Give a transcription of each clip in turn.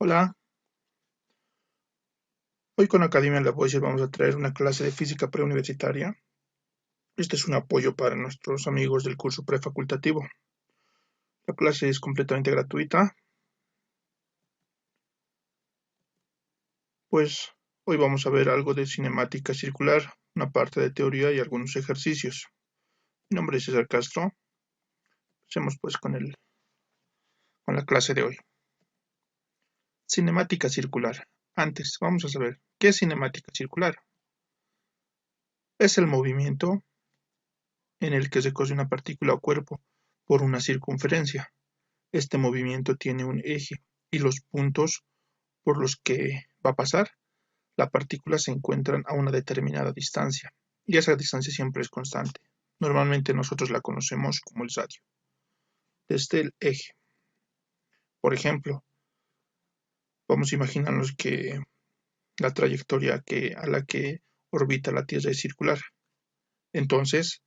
Hola, hoy con Academia Lavoisier vamos a traer una clase de física preuniversitaria. Este es un apoyo para nuestros amigos del curso prefacultativo. La clase es completamente gratuita, pues hoy vamos a ver algo de cinemática circular, una parte de teoría y algunos ejercicios. Mi nombre es César Castro. Empecemos pues con la clase de hoy. Cinemática circular. Antes, vamos a saber, ¿qué es cinemática circular? Es el movimiento en el que se cose una partícula o cuerpo por una circunferencia. Este movimiento tiene un eje y los puntos por los que va a pasar la partícula se encuentran a una determinada distancia y esa distancia siempre es constante. Normalmente nosotros la conocemos como el radio. Desde el eje. Por ejemplo, vamos a imaginarnos que la trayectoria a la que orbita la Tierra es circular. Entonces,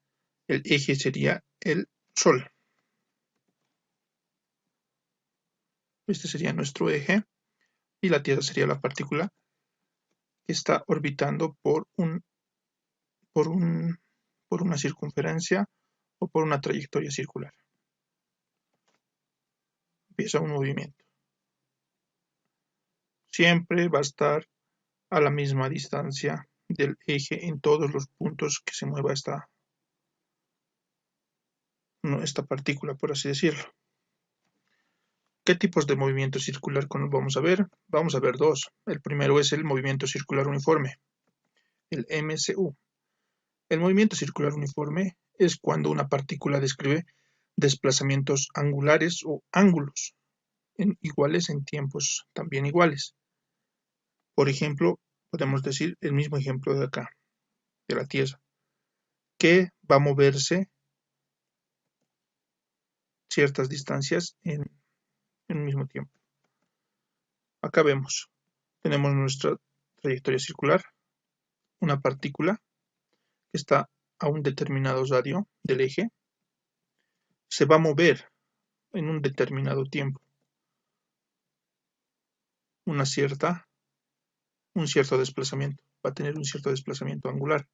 el eje sería el Sol. Este sería nuestro eje y la Tierra sería la partícula que está orbitando por un, por una circunferencia o por una trayectoria circular. Empieza un movimiento. Siempre va a estar a la misma distancia del eje en todos los puntos que se mueva esta partícula, por así decirlo. ¿Qué tipos de movimiento circular vamos a ver? Vamos a ver dos. El primero es el movimiento circular uniforme, el MCU. El movimiento circular uniforme es cuando una partícula describe desplazamientos angulares o ángulos iguales en tiempos también iguales. Por ejemplo, podemos decir el mismo ejemplo de acá, de la Tierra, que va a moverse ciertas distancias en el mismo tiempo. Acá tenemos nuestra trayectoria circular, una partícula que está a un determinado radio del eje, se va a mover en un determinado tiempo, un cierto desplazamiento, va a tener un cierto desplazamiento angular.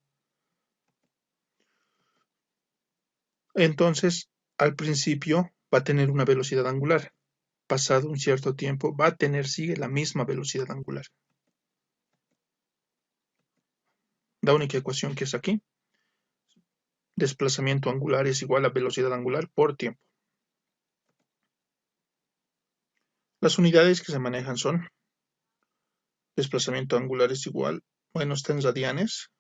Entonces, al principio va a tener una velocidad angular. Pasado un cierto tiempo va a sigue la misma velocidad angular. La única ecuación que es aquí, desplazamiento angular es igual a velocidad angular por tiempo. Las unidades que se manejan son desplazamiento angular es igual, está en radianes,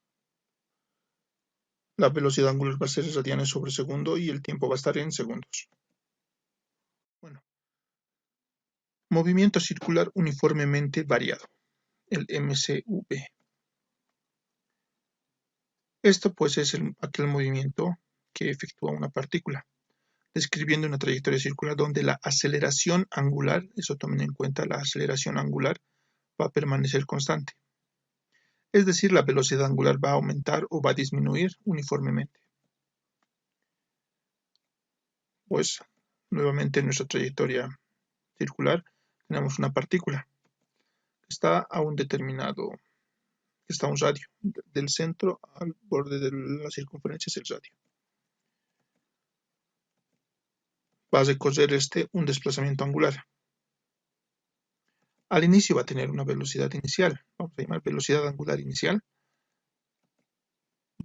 la velocidad angular va a ser radianes sobre segundo y el tiempo va a estar en segundos. Bueno, movimiento circular uniformemente variado, el MCV. Esto pues es aquel movimiento que efectúa una partícula, describiendo una trayectoria circular donde la aceleración angular, eso tomen en cuenta, la aceleración angular va a permanecer constante. Es decir, la velocidad angular va a aumentar o va a disminuir uniformemente. Pues nuevamente en nuestra trayectoria circular tenemos una partícula que está a un radio, del centro al borde de la circunferencia es el radio. Va a recorrer un desplazamiento angular. Al inicio va a tener una velocidad inicial, vamos a llamar velocidad angular inicial.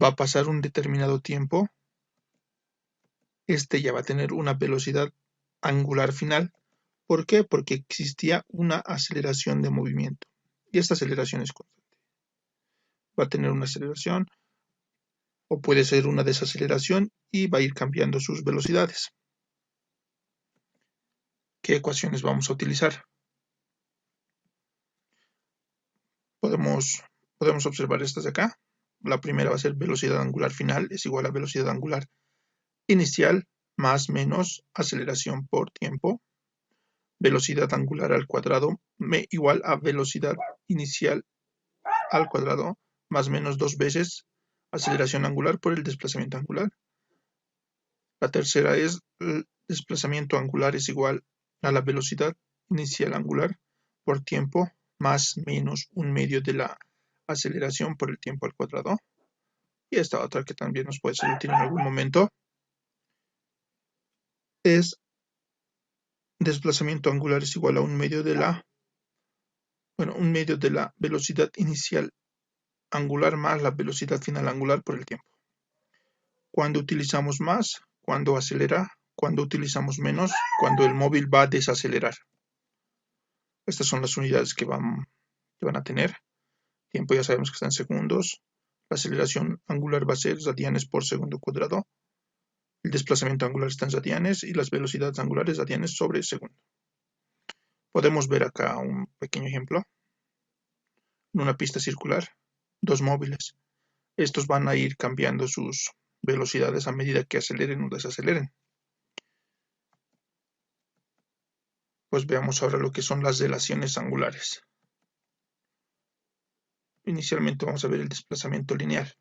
Va a pasar un determinado tiempo, ya va a tener una velocidad angular final. ¿Por qué? Porque existía una aceleración de movimiento y esta aceleración es constante. Va a tener una aceleración o puede ser una desaceleración y va a ir cambiando sus velocidades. ¿Qué ecuaciones vamos a utilizar? Podemos observar estas de acá. La primera va a ser velocidad angular final es igual a velocidad angular inicial más menos aceleración por tiempo. Velocidad angular al cuadrado igual a velocidad inicial al cuadrado más menos 2 veces aceleración angular por el desplazamiento angular. La tercera es el desplazamiento angular es igual a la velocidad inicial angular por tiempo más menos 1/2 de la aceleración por el tiempo al cuadrado. Y esta otra que también nos puede ser útil en algún momento es desplazamiento angular es igual a 1/2 de la, 1/2 de la velocidad inicial angular más la velocidad final angular por el tiempo. Cuando utilizamos más, cuando acelera, cuando utilizamos menos, cuando el móvil va a desacelerar. Estas son las unidades que van a tener. Tiempo ya sabemos que está en segundos. La aceleración angular va a ser radianes por segundo cuadrado. El desplazamiento angular está en radianes y las velocidades angulares radianes sobre segundo. Podemos ver acá un pequeño ejemplo. En una pista circular, dos móviles. Estos van a ir cambiando sus velocidades a medida que aceleren o desaceleren. Pues veamos ahora lo que son las relaciones angulares. Inicialmente vamos a ver el desplazamiento lineal.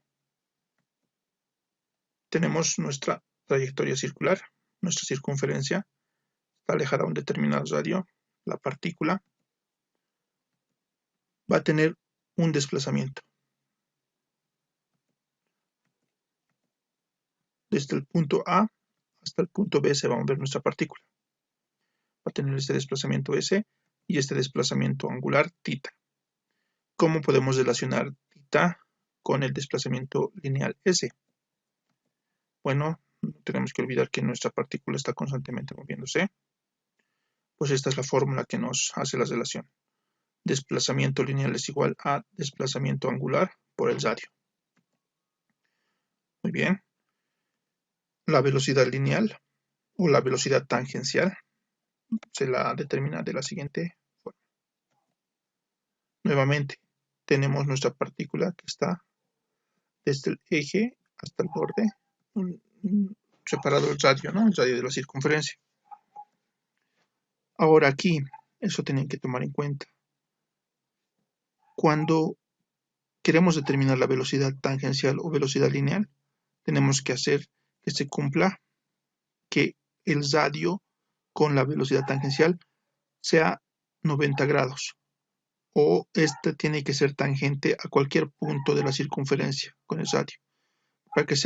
Tenemos nuestra trayectoria circular, nuestra circunferencia, está alejada a un determinado radio. La partícula va a tener un desplazamiento. Desde el punto A hasta el punto B se va a mover nuestra partícula. Va a tener este desplazamiento S y este desplazamiento angular θ. ¿Cómo podemos relacionar θ con el desplazamiento lineal S? Bueno, no tenemos que olvidar que nuestra partícula está constantemente moviéndose. Pues esta es la fórmula que nos hace la relación. Desplazamiento lineal es igual a desplazamiento angular por el radio. Muy bien. La velocidad lineal o la velocidad tangencial se la determina de la siguiente forma. Nuevamente, tenemos nuestra partícula que está desde el eje hasta el borde, separado el radio, ¿no? El radio de la circunferencia. Ahora aquí, eso tienen que tomar en cuenta. Cuando queremos determinar la velocidad tangencial o velocidad lineal, tenemos que hacer que se cumpla que el radio con la velocidad tangencial sea 90 grados. O este tiene que ser tangente a cualquier punto de la circunferencia con el radio. Para que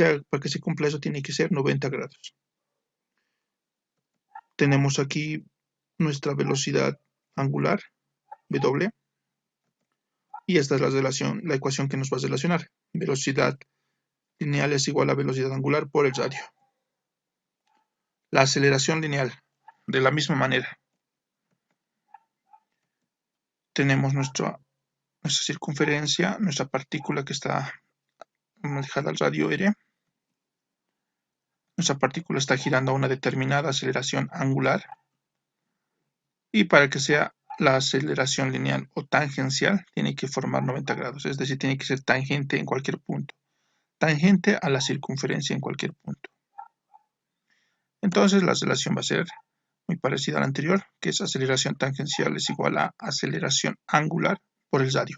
se cumpla eso tiene que ser 90 grados. Tenemos aquí nuestra velocidad angular, W, y esta es la ecuación que nos va a relacionar. Velocidad lineal es igual a velocidad angular por el radio. La aceleración lineal, de la misma manera. Tenemos nuestra circunferencia, nuestra partícula que está alejada al radio R. Nuestra partícula está girando a una determinada aceleración angular. Y para que sea la aceleración lineal o tangencial, tiene que formar 90 grados. Es decir, tiene que ser tangente en cualquier punto. Tangente a la circunferencia en cualquier punto. Entonces la relación va a ser muy parecida a la anterior, que es aceleración tangencial es igual a aceleración angular por el radio.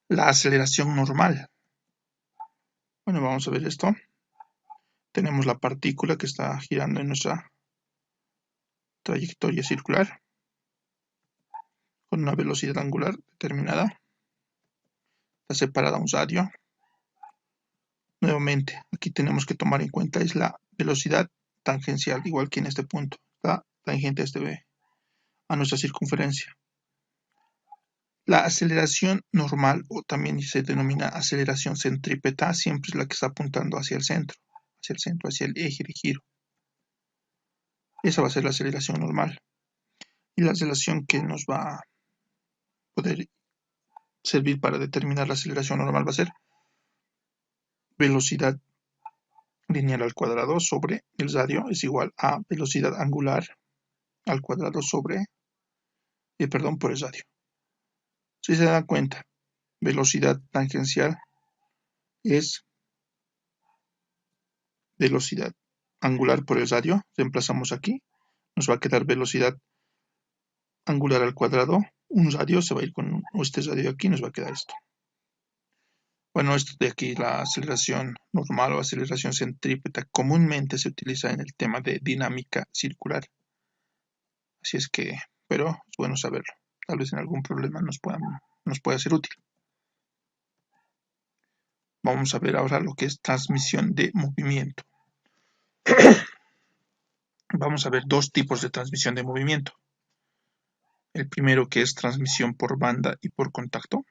La aceleración normal. Bueno, vamos a ver esto. Tenemos la partícula que está girando en nuestra trayectoria circular con una velocidad angular determinada. Está separada a un radio. Nuevamente, aquí tenemos que tomar en cuenta es la velocidad tangencial, igual que en este punto. Está tangente a nuestra circunferencia. La aceleración normal, o también se denomina aceleración centrípeta, siempre es la que está apuntando hacia el centro, hacia el eje de giro. Esa va a ser la aceleración normal. Y la aceleración que nos va a poder servir para determinar la aceleración normal va a ser velocidad lineal al cuadrado sobre el radio es igual a velocidad angular al cuadrado sobre, por el radio. Si se dan cuenta, velocidad tangencial es velocidad angular por el radio. Reemplazamos aquí. Nos va a quedar velocidad angular al cuadrado. Un radio se va a ir con este radio aquí. Nos va a quedar esto. Bueno, esto de aquí, la aceleración normal o aceleración centrípeta, comúnmente se utiliza en el tema de dinámica circular. Así es que, pero es bueno saberlo. Tal vez en algún problema nos pueda ser útil. Vamos a ver ahora lo que es transmisión de movimiento. Vamos a ver dos tipos de transmisión de movimiento. El primero, que es transmisión por banda y por contacto.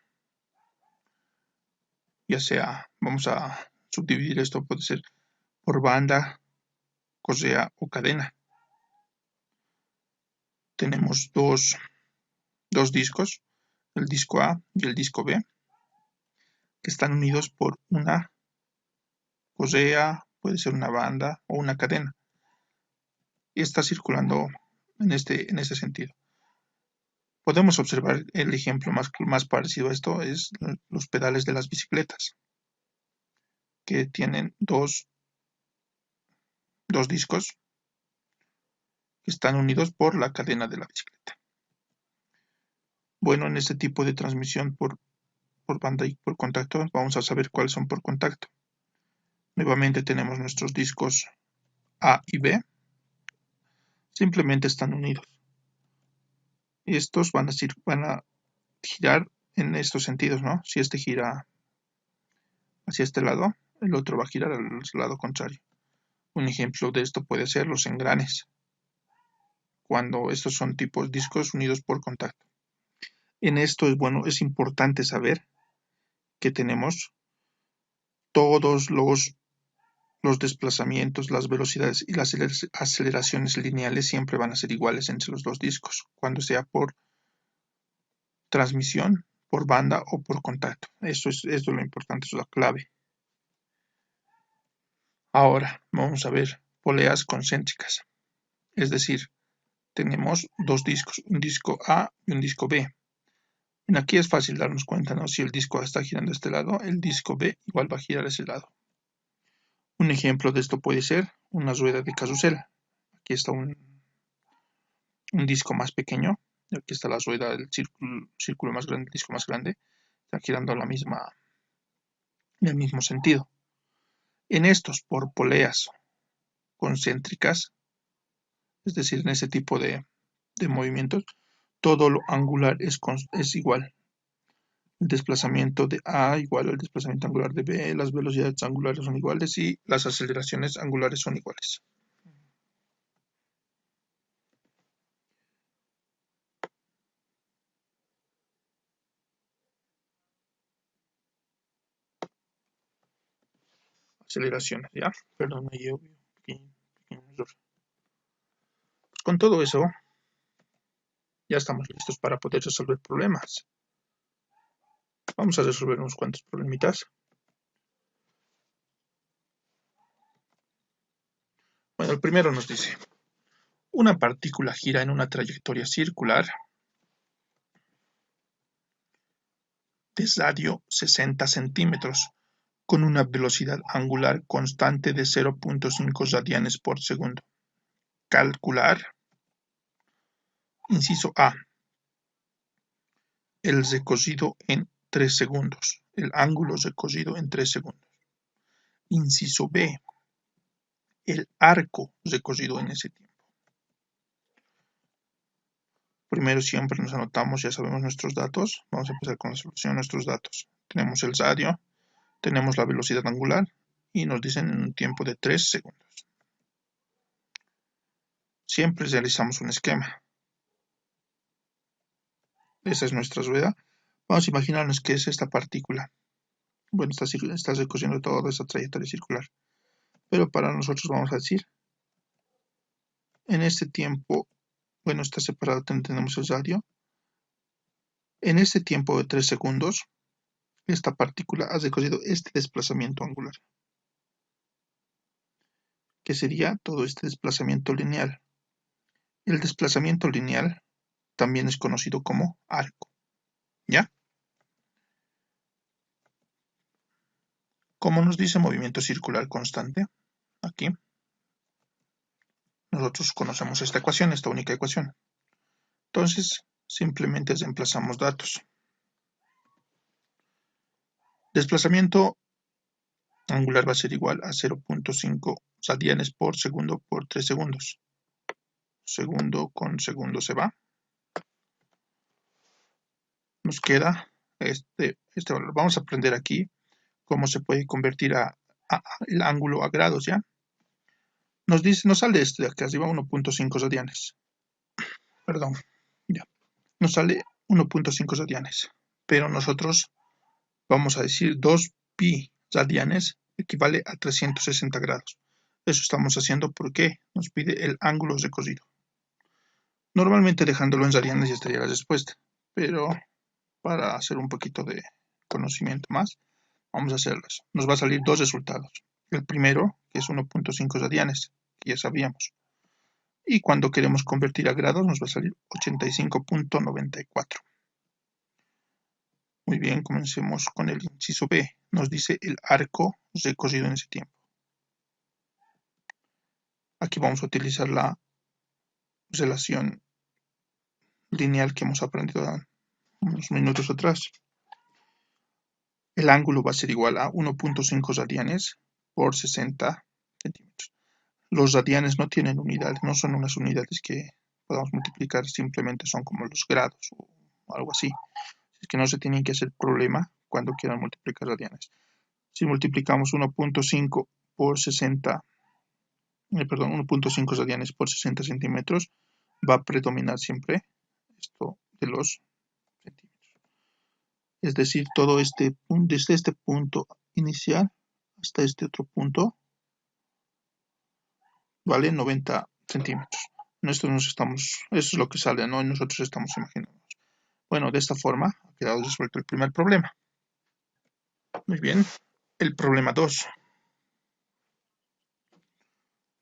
Ya sea, vamos a subdividir esto, puede ser por banda, correa o cadena. Tenemos dos discos, el disco A y el disco B, que están unidos por una correa, puede ser una banda o una cadena, y está circulando en este sentido. Podemos observar el ejemplo más parecido a esto es los pedales de las bicicletas, que tienen dos discos que están unidos por la cadena de la bicicleta. Bueno, en este tipo de transmisión por banda y por contacto, vamos a saber cuáles son por contacto. Nuevamente tenemos nuestros discos A y B, simplemente están unidos. Estos van a girar en estos sentidos, ¿no? Si este gira hacia este lado, el otro va a girar al lado contrario. Un ejemplo de esto puede ser los engranes, cuando estos son tipos discos unidos por contacto. En esto es importante saber que tenemos todos los desplazamientos, las velocidades y las aceleraciones lineales siempre van a ser iguales entre los dos discos, cuando sea por transmisión, por banda o por contacto. Esto es lo importante, eso es la clave. Ahora vamos a ver poleas concéntricas, es decir, tenemos dos discos, un disco A y un disco B. Aquí es fácil darnos cuenta, ¿no? Si el disco A está girando a este lado, el disco B igual va a girar a ese lado. Un ejemplo de esto puede ser una rueda de carrusel. Aquí está un disco más pequeño, aquí está la rueda del círculo más grande, el disco más grande, está girando en el mismo sentido. En estos, por poleas concéntricas, es decir, en ese tipo de movimientos, todo lo angular es igual. El desplazamiento de A igual al desplazamiento angular de B, las velocidades angulares son iguales y las aceleraciones angulares son iguales. Aceleraciones, ¿ya? Perdón, ahí hubo un pequeño error. Pues con todo eso, ya estamos listos para poder resolver problemas. Vamos a resolver unos cuantos problemitas. Bueno, el primero nos dice, una partícula gira en una trayectoria circular de radio 60 centímetros con una velocidad angular constante de 0.5 radianes por segundo. Calcular. Inciso A. El recorrido en 3 segundos. El ángulo recorrido en 3 segundos. Inciso B. El arco recorrido en ese tiempo. Primero siempre nos anotamos, ya sabemos nuestros datos. Vamos a empezar con la solución de nuestros datos. Tenemos el radio, tenemos la velocidad angular y nos dicen en un tiempo de 3 segundos. Siempre realizamos un esquema. Esa es nuestra rueda. Vamos a imaginarnos que es esta partícula. Bueno, está recorriendo toda esa trayectoria circular. Pero para nosotros vamos a decir, en este tiempo, bueno, está separado, tenemos el radio. En este tiempo de 3 segundos, esta partícula ha recorrido este desplazamiento angular, que sería todo este desplazamiento lineal. El desplazamiento lineal también es conocido como arco, ¿ya? Como nos dice movimiento circular constante, aquí, nosotros conocemos esta ecuación, esta única ecuación. Entonces, simplemente reemplazamos datos. Desplazamiento angular va a ser igual a 0.5 radianes por segundo por 3 segundos. Segundo con segundo se va. nos queda este valor. Vamos a aprender aquí cómo se puede convertir el ángulo a grados, ¿ya? Nos sale este de acá arriba 1.5 radianes. Perdón, ya. Nos sale 1.5 radianes. Pero nosotros vamos a decir 2 pi radianes equivale a 360 grados. Eso estamos haciendo porque nos pide el ángulo recorrido. Normalmente dejándolo en radianes ya estaría la respuesta. Pero para hacer un poquito de conocimiento más, vamos a hacerlas. Nos va a salir dos resultados. El primero, que es 1.5 radianes, que ya sabíamos. Y cuando queremos convertir a grados, nos va a salir 85.94. Muy bien, comencemos con el inciso B. Nos dice el arco recorrido en ese tiempo. Aquí vamos a utilizar la relación lineal que hemos aprendido unos minutos atrás. El ángulo va a ser igual a 1.5 radianes por 60 centímetros. Los radianes no tienen unidades, no son unas unidades que podamos multiplicar, simplemente son como los grados o algo así. Es que no se tienen que hacer problema cuando quieran multiplicar radianes. Si multiplicamos 1.5 por 60, 1.5 radianes por 60 centímetros, va a predominar siempre esto de los centímetros. Es decir, todo desde este punto inicial hasta este otro punto, vale 90 centímetros. Eso es lo que sale, ¿no? Y nosotros estamos imaginando. Bueno, de esta forma ha quedado resuelto el primer problema. Muy bien. El problema 2.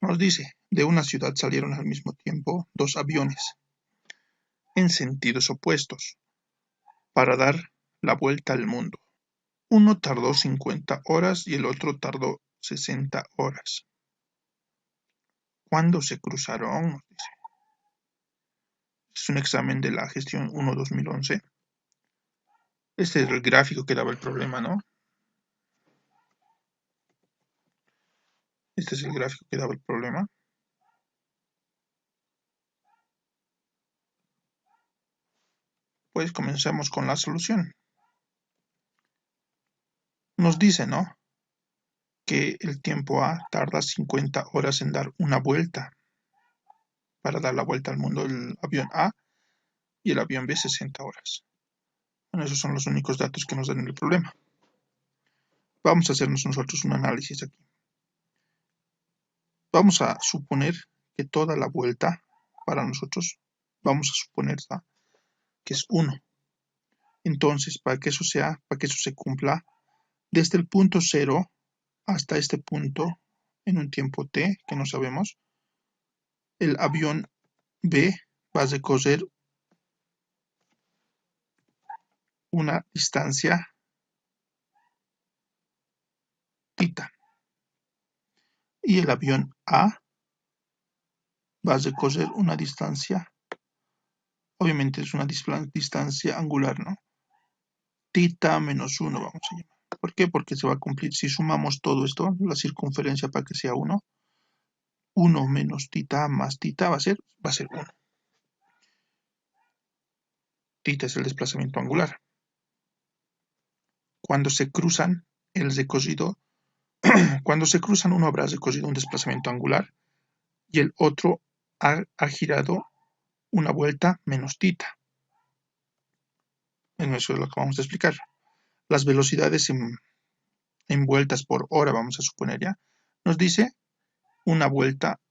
Nos dice, de una ciudad salieron al mismo tiempo dos aviones en sentidos opuestos para dar la vuelta al mundo. Uno tardó 50 horas y el otro tardó 60 horas. ¿Cuándo se cruzaron? Nos dice. Es un examen de la gestión 1-2011. Este es el gráfico que daba el problema, ¿no? Este es el gráfico que daba el problema. Pues comencemos con la solución. Nos dice, ¿no?, que el tiempo A tarda 50 horas en dar una vuelta, para dar la vuelta al mundo el avión A, y el avión B 60 horas. Bueno, esos son los únicos datos que nos dan el problema. Vamos a hacernos nosotros un análisis aquí. Vamos a suponer que toda la vuelta para nosotros, vamos a suponer que es 1. Entonces, para que eso se cumpla, desde el punto 0 hasta este punto, en un tiempo t que no sabemos, el avión B va a recorrer una distancia θ. Y el avión A va a recorrer una distancia, obviamente es una distancia angular, ¿no? θ menos 1 vamos a llamar. ¿Por qué? Porque se va a cumplir, si sumamos todo esto, la circunferencia para que sea 1, 1 menos θ más θ va a ser 1. Θ es el desplazamiento angular. Cuando se cruzan, cuando se cruzan, uno habrá recorrido un desplazamiento angular y el otro ha girado una vuelta menos θ. Bueno, eso es lo que vamos a explicar. Las velocidades en vueltas por hora, vamos a suponer ya, nos dice una vuelta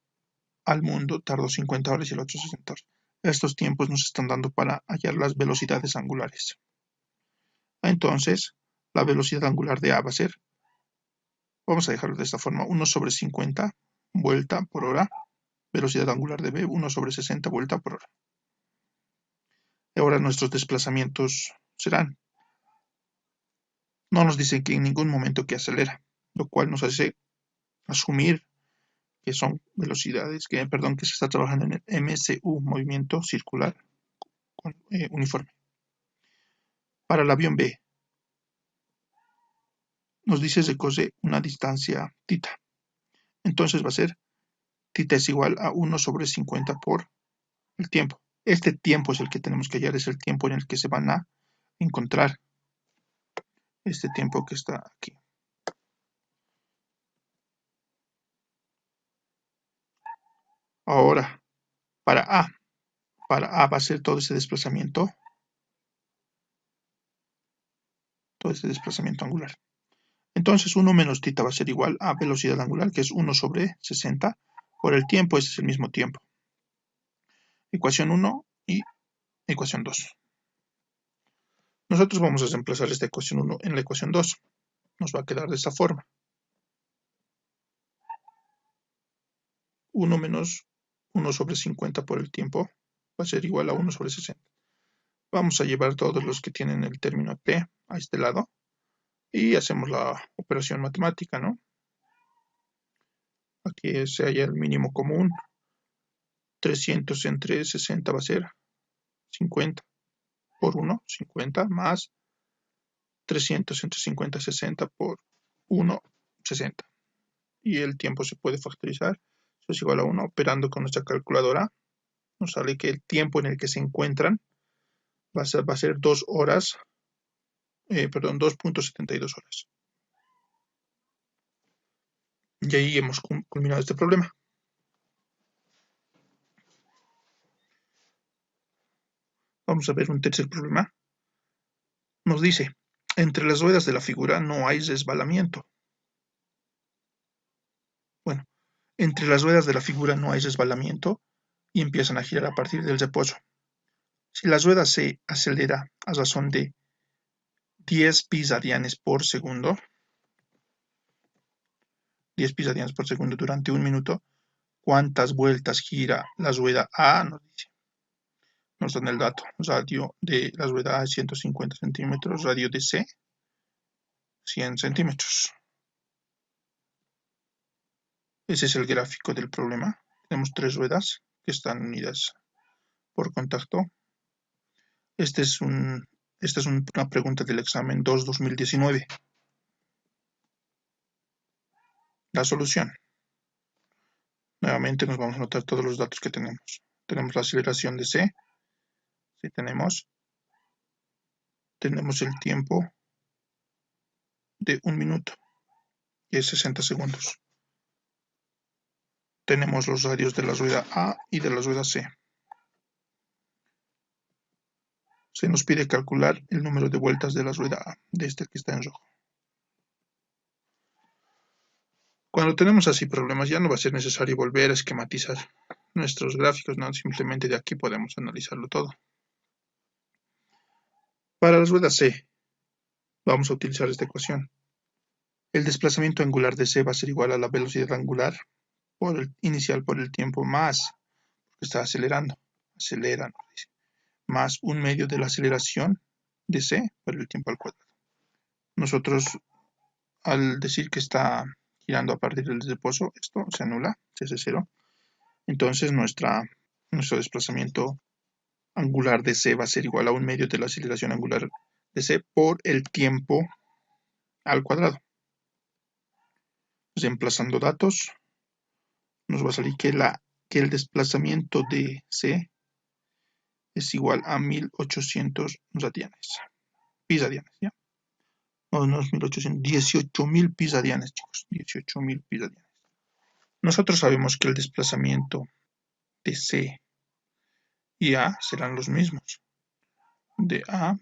al mundo tardó 50 horas y el otro 60 horas. Estos tiempos nos están dando para hallar las velocidades angulares. Entonces, la velocidad angular de A va a ser, vamos a dejarlo de esta forma, 1 sobre 50 vuelta por hora, velocidad angular de B, 1 sobre 60 vuelta por hora. Ahora nuestros desplazamientos serán, no nos dicen que en ningún momento que acelera, lo cual nos hace asumir que son velocidades, que se está trabajando en el MCU, movimiento circular uniforme. Para el avión B, nos dice recorre una distancia θ. Entonces va a ser θ es igual a 1 sobre 50 por el tiempo. Este tiempo es el que tenemos que hallar, es el tiempo en el que se van a encontrar este tiempo que está aquí. Ahora, para A va a ser todo ese desplazamiento angular. Entonces 1 menos θ va a ser igual a velocidad angular, que es 1 sobre 60 por el tiempo, ese es el mismo tiempo. Ecuación 1 y ecuación 2. Nosotros vamos a reemplazar esta ecuación 1 en la ecuación 2. Nos va a quedar de esta forma. 1 menos 1 sobre 50 por el tiempo va a ser igual a 1 sobre 60. Vamos a llevar todos los que tienen el término t a este lado y hacemos la operación matemática, ¿no? Aquí se halla el mínimo común. 300 entre 60 va a ser 50 por 1, 50, más 300 entre 50, 60 por 1, 60. Y el tiempo se puede factorizar. Eso es igual a 1. Operando con nuestra calculadora, nos sale que el tiempo en el que se encuentran va a ser 2 horas, 2.72 horas. Y ahí hemos culminado este problema. Vamos a ver un tercer problema. Nos dice, entre las ruedas de la figura no hay resbalamiento. Bueno, entre las ruedas de la figura no hay resbalamiento y empiezan a girar a partir del reposo. Si la rueda se acelera a razón de 10 pi radianes por segundo, 10 pi radianes por segundo durante un minuto, ¿cuántas vueltas gira la rueda A? Nos dice. Nos dan el dato. Radio de la rueda A es 150 centímetros, radio de C 100 centímetros. Ese es el gráfico del problema. Tenemos 3 ruedas que están unidas por contacto. Esta es una pregunta del examen 2-2019. La solución. Nuevamente nos vamos a anotar todos los datos que tenemos. Tenemos la aceleración de C. Sí, tenemos el tiempo de 1 minuto, que es 60 segundos. Tenemos los radios de la rueda A y de la rueda C. Se nos pide calcular el número de vueltas de la rueda A, de este que está en rojo. Cuando tenemos así problemas, ya no va a ser necesario volver a esquematizar nuestros gráficos, ¿no? Simplemente de aquí podemos analizarlo todo. Para la rueda C, vamos a utilizar esta ecuación. El desplazamiento angular de C va a ser igual a la velocidad angular inicial por el tiempo más, porque está acelerando, acelera, más 1/2 de la aceleración de C por el tiempo al cuadrado. Nosotros, al decir que está girando a partir del reposo, esto se anula, se hace 0. Entonces nuestro desplazamiento angular de C va a ser igual a 1/2 de la aceleración angular de C por el tiempo al cuadrado. Reemplazando datos, nos va a salir que el desplazamiento de C es igual a 1800 radianes. Pi radianes, ¿ya? No es 1800, 18.000 pi radianes, chicos. 18.000 pi radianes. Nosotros sabemos que el desplazamiento de C y A serán los mismos. De A,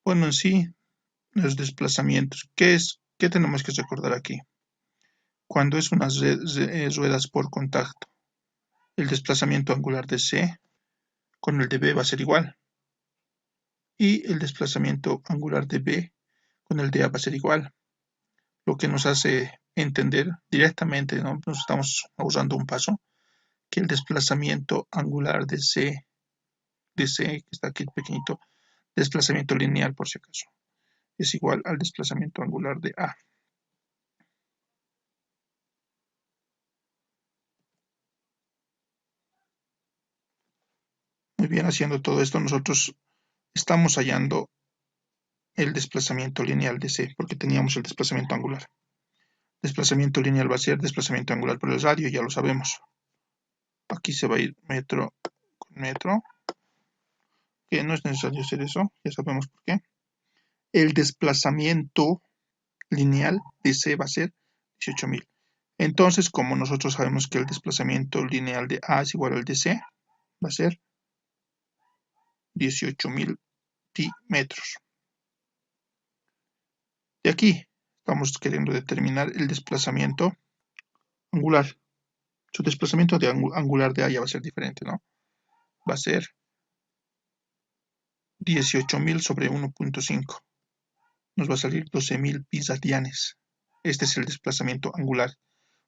bueno, en sí, los desplazamientos. ¿Qué tenemos que recordar aquí? Cuando es unas ruedas por contacto, el desplazamiento angular de C con el de B va a ser igual. Y el desplazamiento angular de B con el de A va a ser igual. Lo que nos hace entender directamente, ¿no? Nos estamos ahorrando un paso, que el desplazamiento angular de C, que está aquí pequeñito, desplazamiento lineal por si acaso, es igual al desplazamiento angular de A. Muy bien, haciendo todo esto, nosotros estamos hallando el desplazamiento lineal de C, porque teníamos el desplazamiento angular. Desplazamiento lineal va a ser desplazamiento angular por el radio, ya lo sabemos. Aquí se va a ir metro con metro, que no es necesario hacer eso, ya sabemos por qué. el desplazamiento lineal de C va a ser 18.000. Entonces, como nosotros sabemos que el desplazamiento lineal de A es igual al de C, va a ser 18.000 metros. De aquí estamos queriendo determinar el desplazamiento angular. Su desplazamiento angular de A ya va a ser diferente, ¿no? Va a ser 18.000 sobre 1.5. Nos va a salir 12.000 pi radianes. Este es el desplazamiento angular.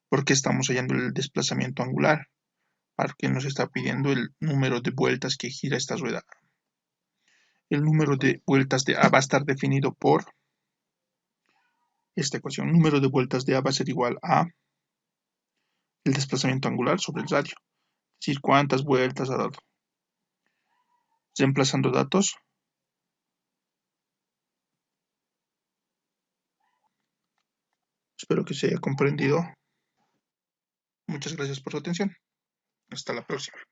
¿Por qué estamos hallando el desplazamiento angular? Porque nos está pidiendo el número de vueltas que gira esta rueda. El número de vueltas de A va a estar definido por esta ecuación. El número de vueltas de A va a ser igual a el desplazamiento angular sobre el radio. Es decir, cuántas vueltas ha dado. Reemplazando datos. Espero que se haya comprendido. Muchas gracias por su atención. Hasta la próxima.